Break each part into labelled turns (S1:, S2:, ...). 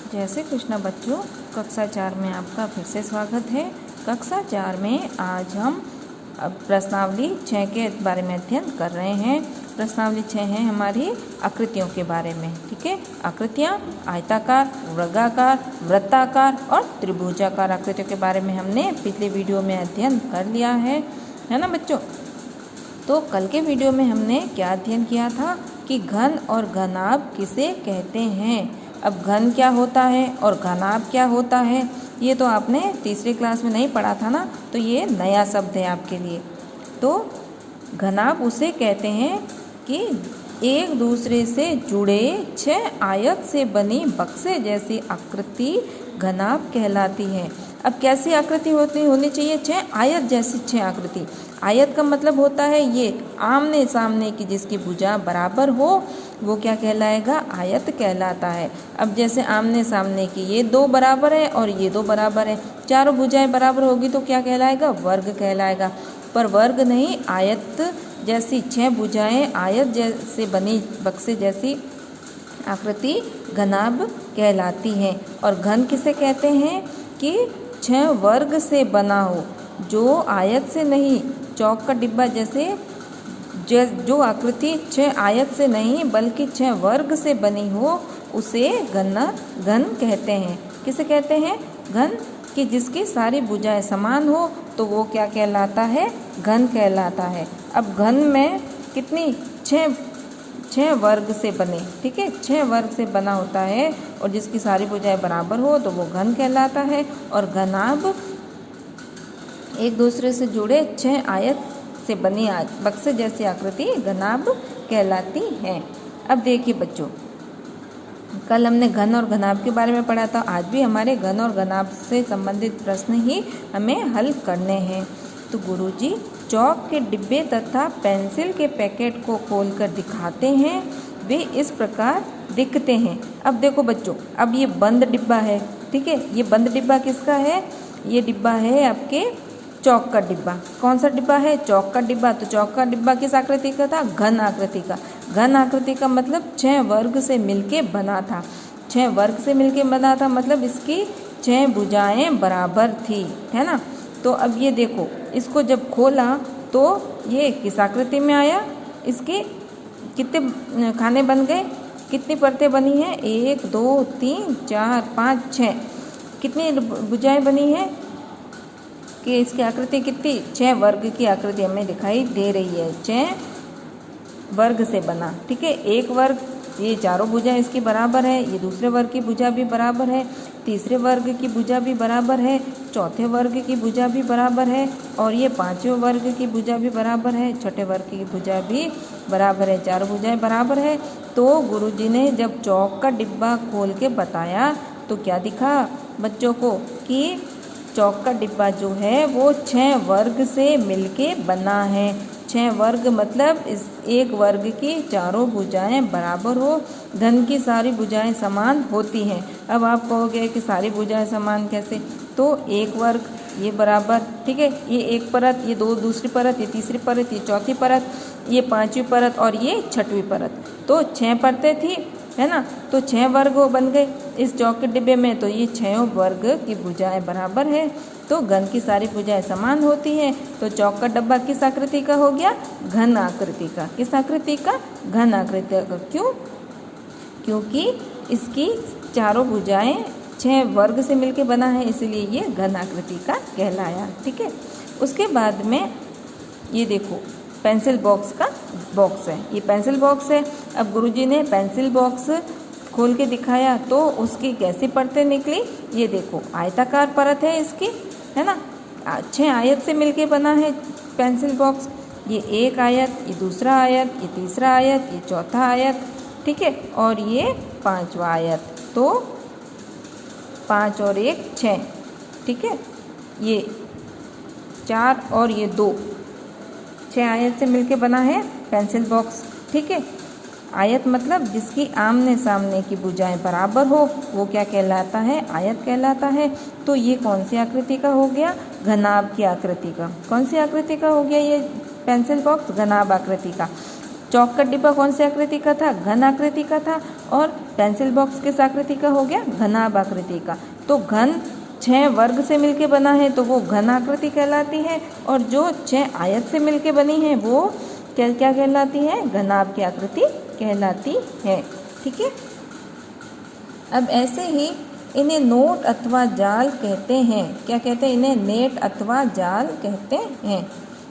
S1: जय श्री कृष्ण बच्चों, कक्षा 4 में आपका फिर से स्वागत है। कक्षा 4 में आज हम प्रश्नावली 6 के बारे में अध्ययन कर रहे हैं। प्रश्नावली 6 है हमारी आकृतियों के बारे में। ठीक है, आकृतियाँ आयताकार, वर्गाकार, वृत्ताकार और त्रिभुजाकार आकृतियों के बारे में हमने पिछले वीडियो में अध्ययन कर लिया है ना बच्चों। तो कल के वीडियो में हमने क्या अध्ययन किया था कि घन और घनाभ किसे कहते हैं। अब घन क्या होता है और घनाभ क्या होता है, ये तो आपने तीसरी क्लास में नहीं पढ़ा था ना, तो ये नया शब्द है आपके लिए। तो घनाभ उसे कहते हैं कि एक दूसरे से जुड़े 6 आयत से बनी बक्से जैसी आकृति घनाभ कहलाती है। अब कैसी आकृति होनी चाहिए? 6 आयत जैसी 6 आकृति। आयत का मतलब होता है ये आमने सामने की जिसकी भुजा बराबर हो वो क्या कहलाएगा? आयत कहलाता है। अब जैसे आमने सामने की ये 2 बराबर है और ये 2 बराबर है, चारों भुजाएं बराबर होगी तो क्या कहलाएगा? वर्ग कहलाएगा। पर वर्ग नहीं, आयत जैसी 6 भुजाएं आयत जैसे बनी बक्से जैसी आकृति घनाभ कहलाती है। और घन किसे कहते हैं? कि 6 वर्ग से बना हो, जो आयत से नहीं, चौक का डिब्बा जैसे जो आकृति 6 आयत से नहीं बल्कि 6 वर्ग से बनी हो उसे घन कहते हैं। किसे कहते हैं? घन। कि जिसकी सारी भुजाएं समान हो तो वो क्या कहलाता है? घन कहलाता है। अब घन में कितनी? 6 वर्ग से बने। ठीक है, 6 वर्ग से बना होता है और जिसकी सारी भुजाएं बराबर हो तो वो घन कहलाता है। और घनाभ एक दूसरे से जुड़े 6 आयत से बनी बक्से जैसी आकृति घनाभ कहलाती है। अब देखिए बच्चों, कल हमने घन और घनाभ के बारे में पढ़ा था, आज भी हमारे घन और घनाभ से संबंधित प्रश्न ही हमें हल करने हैं। तो गुरुजी चौक के डिब्बे तथा पेंसिल के पैकेट को खोलकर दिखाते हैं, वे इस प्रकार दिखते हैं। अब देखो बच्चों, अब ये बंद डिब्बा है। ठीक है, ये बंद डिब्बा किसका है? ये डिब्बा है आपके चौक का डिब्बा। कौन सा डिब्बा है? चौक का डिब्बा। तो चौक का डिब्बा किस आकृति का था? घन आकृति का। घन आकृति का मतलब 6 वर्ग से मिलके बना था। 6 वर्ग से मिलके बना था मतलब इसकी 6 भुजाएं बराबर थी, है ना। तो अब ये देखो, इसको जब खोला तो ये किस आकृति में आया? इसके कितने खाने बन गए? कितनी परतें बनी हैं? 1 2 3 4 5 6। कितनी भुजाएं बनी हैं कि इसकी आकृति कितनी? 6 वर्ग की आकृति हमें दिखाई दे रही है। 6 वर्ग से बना। ठीक है, एक वर्ग, ये चारों भुजा इसकी बराबर है, ये दूसरे वर्ग की भुजा भी बराबर है, तीसरे वर्ग की भुजा भी बराबर है, चौथे वर्ग की भुजा भी बराबर है और ये 5वें वर्ग की भुजा भी बराबर है, छठे वर्ग की भुजा भी बराबर है। चारों भुजाएं बराबर है। तो गुरुजी ने जब चौक का डिब्बा खोल के बताया तो क्या दिखा बच्चों को? कि चौक का डिब्बा जो है वो 6 वर्ग से मिलके बना है। 6 वर्ग मतलब इस एक वर्ग की चारों भुजाएं बराबर हो। घन की सारी भुजाएं समान होती हैं। अब आप कहोगे कि सारी भुजाएं समान कैसे? तो एक वर्ग ये बराबर, ठीक है, ये एक परत, ये 2 दूसरी परत, ये तीसरी परत, ये चौथी परत, ये 5वीं परत और ये 6वीं परत। तो 6 परतें थी, है ना। तो 6 वर्ग वो बन गए इस चौक के डिब्बे में। तो ये 6 वर्ग की भुजाएं बराबर है। तो घन की सारी भुजाएं समान होती हैं। तो चौक का डब्बा किस आकृति का हो गया? घन आकृति का। किस आकृति का? घन आकृति का। क्यों? क्योंकि इसकी चारों भुजाएं 6 वर्ग से मिलके बना है, इसलिए ये घन आकृति का कहलाया। ठीक है, उसके बाद में ये देखो पेंसिल बॉक्स का बॉक्स है। ये पेंसिल बॉक्स है। अब गुरुजी ने पेंसिल बॉक्स खोल के दिखाया तो उसकी कैसी परतें निकली? ये देखो, आयताकार परत है इसकी, है ना। 6 आयत से मिलके बना है पेंसिल बॉक्स। ये एक आयत, ये दूसरा आयत, ये तीसरा आयत, ये चौथा आयत, ठीक है, और ये 5वां आयत। तो 5 और 1 6, ठीक है, ये 4 और ये 2, 6 आयत से मिलके बना है पेंसिल बॉक्स। ठीक है, आयत मतलब जिसकी आमने सामने की भुजाएं बराबर हो वो क्या कहलाता है? आयत कहलाता है। तो ये कौन सी आकृति का हो गया? घनाभ की आकृति का। कौन सी आकृति का हो गया ये पेंसिल बॉक्स? घनाभ आकृति का। चौक का डिब्बा कौन सी आकृति का था? घन आकृति का था। और पेंसिल बॉक्स किस आकृति का हो गया? घनाभ आकृति का। तो घन 6 वर्ग से मिलके बना है तो वो घन आकृति कहलाती है, और जो 6 आयत से मिलके बनी है वो क्या क्या कहलाती है? घनाभ की आकृति कहलाती है। ठीक है। अब ऐसे ही इन्हें नोट अथवा जाल कहते हैं। क्या कहते हैं? इन्हें नेट अथवा जाल कहते हैं।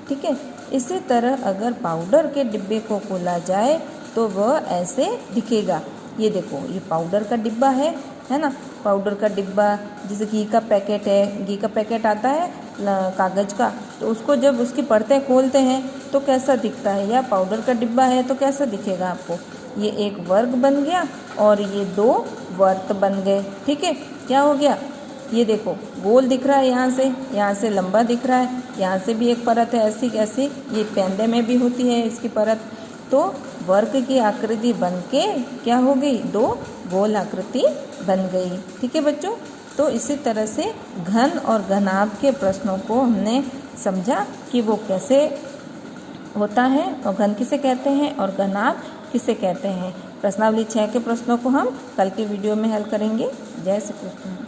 S1: ठीक है। इसी तरह अगर पाउडर के डिब्बे को खोला जाए तो वह ऐसे दिखेगा। ये देखो, ये पाउडर का डिब्बा है ना? पाउडर का डिब्बा, जैसे घी का पैकेट है, घी का पैकेट आता है कागज़ का, तो उसको जब उसकी परतें खोलते हैं तो कैसा दिखता है? या पाउडर का डिब्बा है तो कैसा दिखेगा आपको? ये एक वर्ग बन गया और ये 2 वर्त बन गए। ठीक है। क्या हो गया? ये देखो, गोल दिख रहा है, यहाँ से लंबा दिख रहा है, यहाँ से भी एक परत है ऐसी ऐसी, ये पेंदे में भी होती है इसकी परत। तो वर्ग की आकृति बन के क्या हो गई? 2 गोल आकृति बन गई। ठीक है बच्चों। तो इसी तरह से घन और घनाभ के प्रश्नों को हमने समझा कि वो कैसे होता है, और घन किसे कहते हैं और घनाभ किसे कहते हैं। प्रश्नावली 6 के प्रश्नों को हम कल के वीडियो में हल करेंगे। जय श्री कृष्ण।